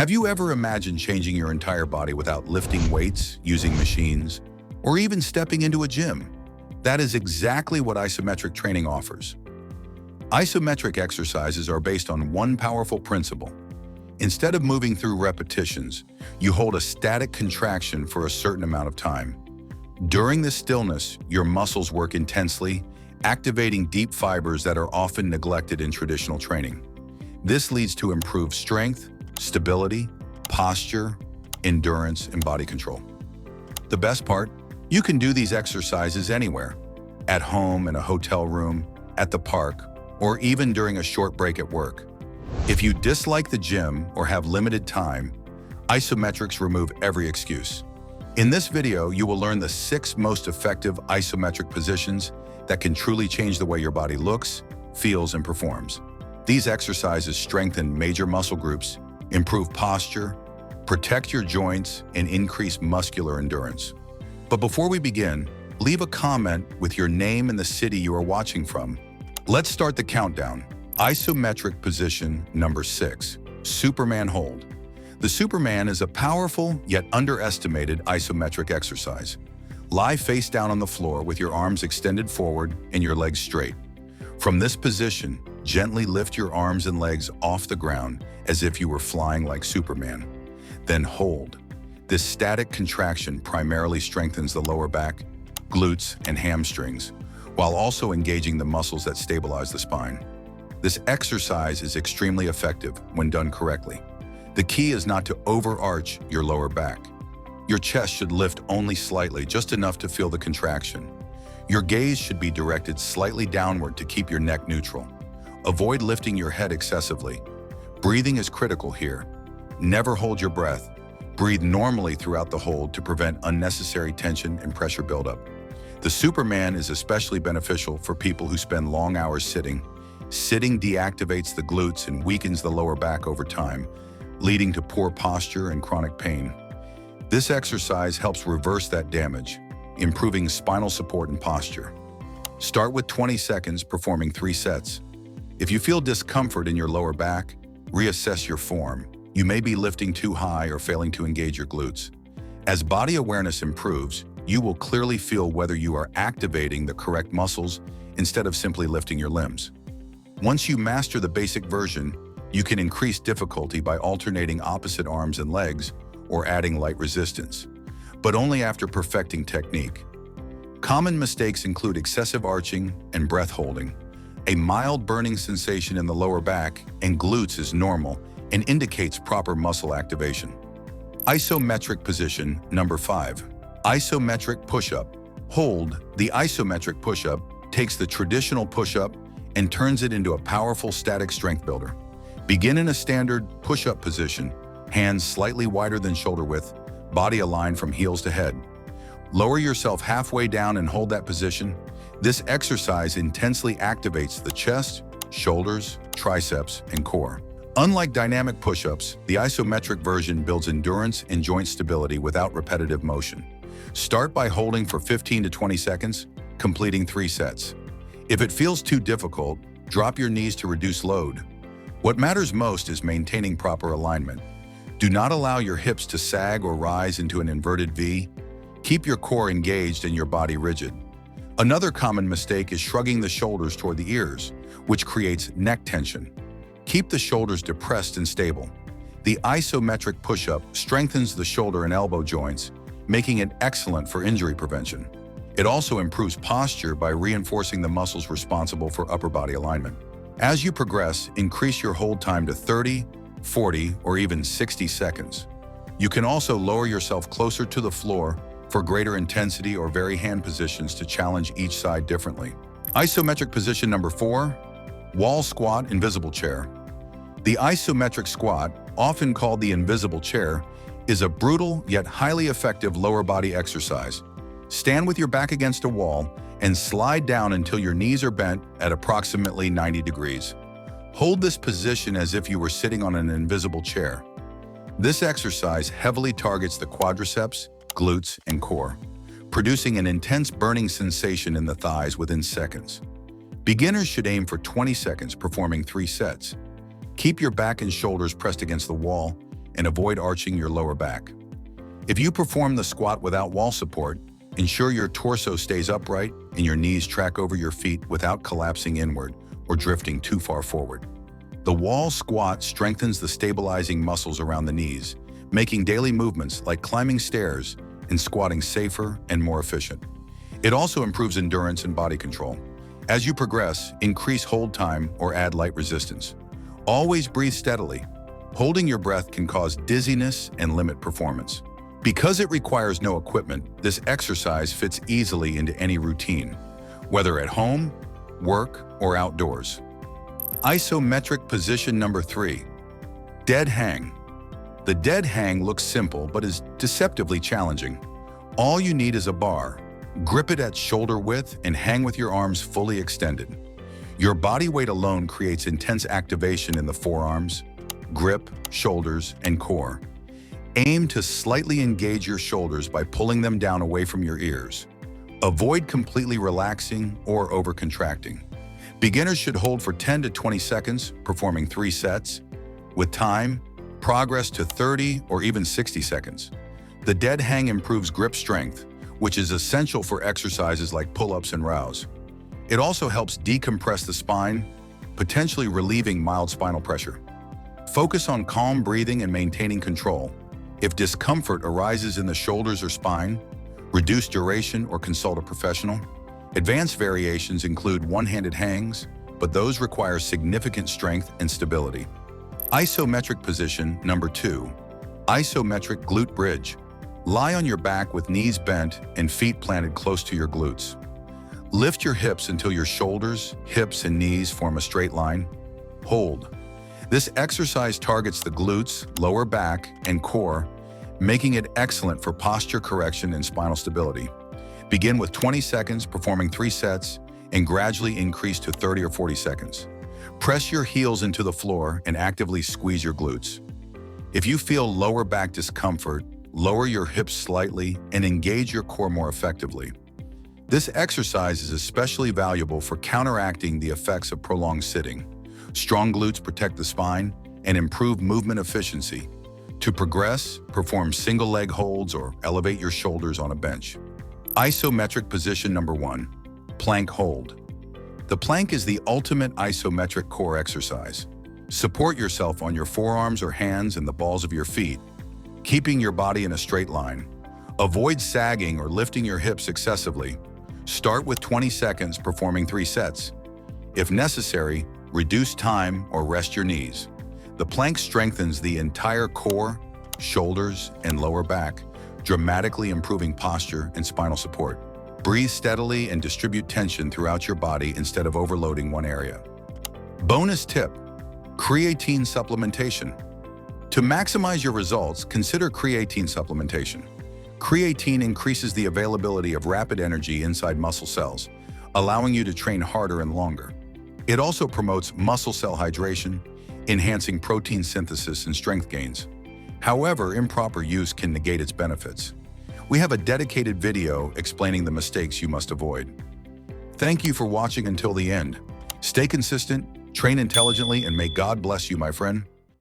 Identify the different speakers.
Speaker 1: Have you ever imagined changing your entire body without lifting weights, using machines, or even stepping into a gym? That is exactly what isometric training offers. Isometric exercises are based on one powerful principle. Instead of moving through repetitions, you hold a static contraction for a certain amount of time. During this stillness, your muscles work intensely, activating deep fibers that are often neglected in traditional training. This leads to improved strength, stability, posture, endurance, and body control. The best part? You can do these exercises anywhere. At home, in a hotel room, at the park, or even during a short break at work. If you dislike the gym or have limited time, isometrics remove every excuse. In this video, you will learn the 6 most effective isometric positions that can truly change the way your body looks, feels, and performs. These exercises strengthen major muscle groups, improve posture, protect your joints, and increase muscular endurance. But before we begin, leave a comment with your name and the city you are watching from. Let's start the countdown. Isometric position number 6, Superman hold. The Superman is a powerful yet underestimated isometric exercise. Lie face down on the floor with your arms extended forward and your legs straight. From this position, gently lift your arms and legs off the ground as if you were flying like Superman. Then hold. This static contraction primarily strengthens the lower back, glutes, and hamstrings, while also engaging the muscles that stabilize the spine. This exercise is extremely effective when done correctly. The key is not to overarch your lower back. Your chest should lift only slightly, just enough to feel the contraction. Your gaze should be directed slightly downward to keep your neck neutral. Avoid lifting your head excessively. Breathing is critical here. Never hold your breath. Breathe normally throughout the hold to prevent unnecessary tension and pressure buildup. The Superman is especially beneficial for people who spend long hours sitting. Sitting deactivates the glutes and weakens the lower back over time, leading to poor posture and chronic pain. This exercise helps reverse that damage, improving spinal support and posture. Start with 20 seconds, performing 3 sets. If you feel discomfort in your lower back, reassess your form. You may be lifting too high or failing to engage your glutes. As body awareness improves, you will clearly feel whether you are activating the correct muscles instead of simply lifting your limbs. Once you master the basic version, you can increase difficulty by alternating opposite arms and legs or adding light resistance, but only after perfecting technique. Common mistakes include excessive arching and breath holding. A mild burning sensation in the lower back and glutes is normal and indicates proper muscle activation. Isometric position number 5, Isometric push-up. Hold. The isometric push-up takes the traditional push-up and turns it into a powerful static strength builder. Begin in a standard push-up position, hands slightly wider than shoulder width, body aligned from heels to head. Lower yourself halfway down and hold that position. This exercise intensely activates the chest, shoulders, triceps, and core. Unlike dynamic push-ups, the isometric version builds endurance and joint stability without repetitive motion. Start by holding for 15 to 20 seconds, completing 3 sets. If it feels too difficult, drop your knees to reduce load. What matters most is maintaining proper alignment. Do not allow your hips to sag or rise into an inverted V. Keep your core engaged and your body rigid. Another common mistake is shrugging the shoulders toward the ears, which creates neck tension. Keep the shoulders depressed and stable. The isometric push-up strengthens the shoulder and elbow joints, making it excellent for injury prevention. It also improves posture by reinforcing the muscles responsible for upper body alignment. As you progress, increase your hold time to 30, 40, or even 60 seconds. You can also lower yourself closer to the floor for greater intensity or vary hand positions to challenge each side differently. Isometric position number 4, wall squat, invisible chair. The isometric squat, often called the invisible chair, is a brutal yet highly effective lower body exercise. Stand with your back against a wall and slide down until your knees are bent at approximately 90 degrees. Hold this position as if you were sitting on an invisible chair. This exercise heavily targets the quadriceps, glutes, and core, producing an intense burning sensation in the thighs within seconds. Beginners should aim for 20 seconds, performing 3 sets. Keep your back and shoulders pressed against the wall, and avoid arching your lower back. If you perform the squat without wall support, ensure your torso stays upright and your knees track over your feet without collapsing inward or drifting too far forward. The wall squat strengthens the stabilizing muscles around the knees, making daily movements like climbing stairs and squatting safer and more efficient. It also improves endurance and body control. As you progress, increase hold time or add light resistance. Always breathe steadily. Holding your breath can cause dizziness and limit performance. Because it requires no equipment, this exercise fits easily into any routine, whether at home, work, or outdoors. Isometric position number 3, dead hang. The dead hang looks simple but is deceptively challenging. All you need is a bar. Grip it at shoulder width and hang with your arms fully extended. Your body weight alone creates intense activation in the forearms, grip, shoulders, and core. Aim to slightly engage your shoulders by pulling them down away from your ears. Avoid completely relaxing or over-contracting. Beginners should hold for 10 to 20 seconds, performing 3 sets. With time, progress to 30 or even 60 seconds. The dead hang improves grip strength, which is essential for exercises like pull-ups and rows. It also helps decompress the spine, potentially relieving mild spinal pressure. Focus on calm breathing and maintaining control. If discomfort arises in the shoulders or spine, reduce duration or consult a professional. Advanced variations include one-handed hangs, but those require significant strength and stability. Isometric position number 2, isometric glute bridge. Lie on your back with knees bent and feet planted close to your glutes. Lift your hips until your shoulders, hips, and knees form a straight line. Hold. This exercise targets the glutes, lower back, and core, making it excellent for posture correction and spinal stability. Begin with 20 seconds, performing 3 sets, and gradually increase to 30 or 40 seconds. Press your heels into the floor and actively squeeze your glutes. If you feel lower back discomfort, lower your hips slightly and engage your core more effectively. This exercise is especially valuable for counteracting the effects of prolonged sitting. Strong glutes protect the spine and improve movement efficiency. To progress, perform single leg holds or elevate your shoulders on a bench. Isometric position number 1, plank hold. The plank is the ultimate isometric core exercise. Support yourself on your forearms or hands and the balls of your feet, keeping your body in a straight line. Avoid sagging or lifting your hips excessively. Start with 20 seconds, performing 3 sets. If necessary, reduce time or rest your knees. The plank strengthens the entire core, shoulders, and lower back, dramatically improving posture and spinal support. Breathe steadily and distribute tension throughout your body instead of overloading one area. Bonus tip: creatine supplementation. To maximize your results, consider creatine supplementation. Creatine increases the availability of rapid energy inside muscle cells, allowing you to train harder and longer. It also promotes muscle cell hydration, enhancing protein synthesis and strength gains. However, improper use can negate its benefits. We have a dedicated video explaining the mistakes you must avoid. Thank you for watching until the end. Stay consistent, train intelligently, and may God bless you, my friend.